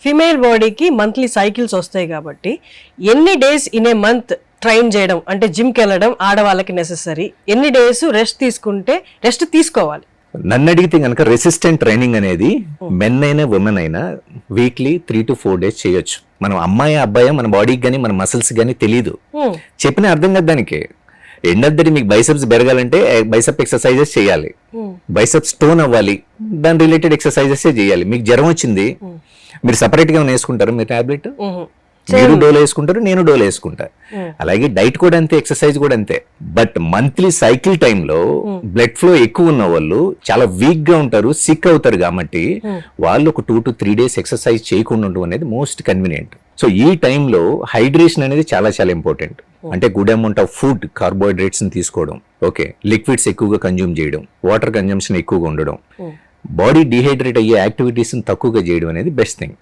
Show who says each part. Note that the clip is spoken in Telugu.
Speaker 1: ఫిమేల్ బాడీకి మంత్లీ సైకిల్స్ వస్తాయి కాబట్టి ఎన్ని days in a month train చేయడం అంటే జిమ్కి వెళ్ళడం ఆడవాళ్ళకి నెసెసరీ, ఎన్ని డేస్ రెస్ట్ తీసుకోవాలి?
Speaker 2: నన్ను అడిగితే కనుక రెసిస్టెంట్ ట్రైనింగ్ అనేది మెన్ అయినా ఉమెన్ అయినా వీక్లీ 3 to 4 days చేయొచ్చు. మనం అమ్మాయి అబ్బాయి మన బాడీకి కానీ మన మసిల్స్ కానీ తెలియదు, చెప్పిన అర్థం కదా దానికి. ఎండ్ ఆఫ్ ద డే మీకు బైసెప్స్ పెరగాలంటే బైసెప్ ఎక్సర్సైజెస్ చేయాలి, బైసెప్స్ టోన్ అవ్వాలి, దాని రిలేటెడ్ ఎక్సర్సైజెస్ చేయాలి. మీకు జ్వరం వచ్చింది, మీరు సపరేట్ గా వేసుకుంటారు మీరు టాబ్లెట్, మీరు డోలో వేసుకుంటారు, నేను డోలో వేసుకుంటా. అలాగే డైట్ కూడా అంతే, ఎక్సర్సైజ్ కూడా అంతే. బట్ మంత్లీ సైకిల్ టైంలో బ్లడ్ ఫ్లో ఎక్కువ ఉన్న వాళ్ళు చాలా వీక్ గా ఉంటారు, సిక్ అవుతారు. కాబట్టి వాళ్ళు ఒక 2 to 3 days ఎక్సర్సైజ్ చేయకుండా ఉండడం అనేది మోస్ట్ కన్వీనియంట్. సో ఈ టైంలో హైడ్రేషన్ అనేది చాలా చాలా ఇంపార్టెంట్. అంటే good amount of food, carbohydrates ని తీసుకోవడం, ఓకే, లిక్విడ్స్ ఎక్కువగా కన్జ్యూమ్ చేయడం, వాటర్ కన్జంప్షన్ ఎక్కువగా ఉండడం, బాడీ డిహైడ్రేట్ అయ్యే యాక్టివిటీస్ తక్కువగా చేయడం అనేది బెస్ట్ థింగ్.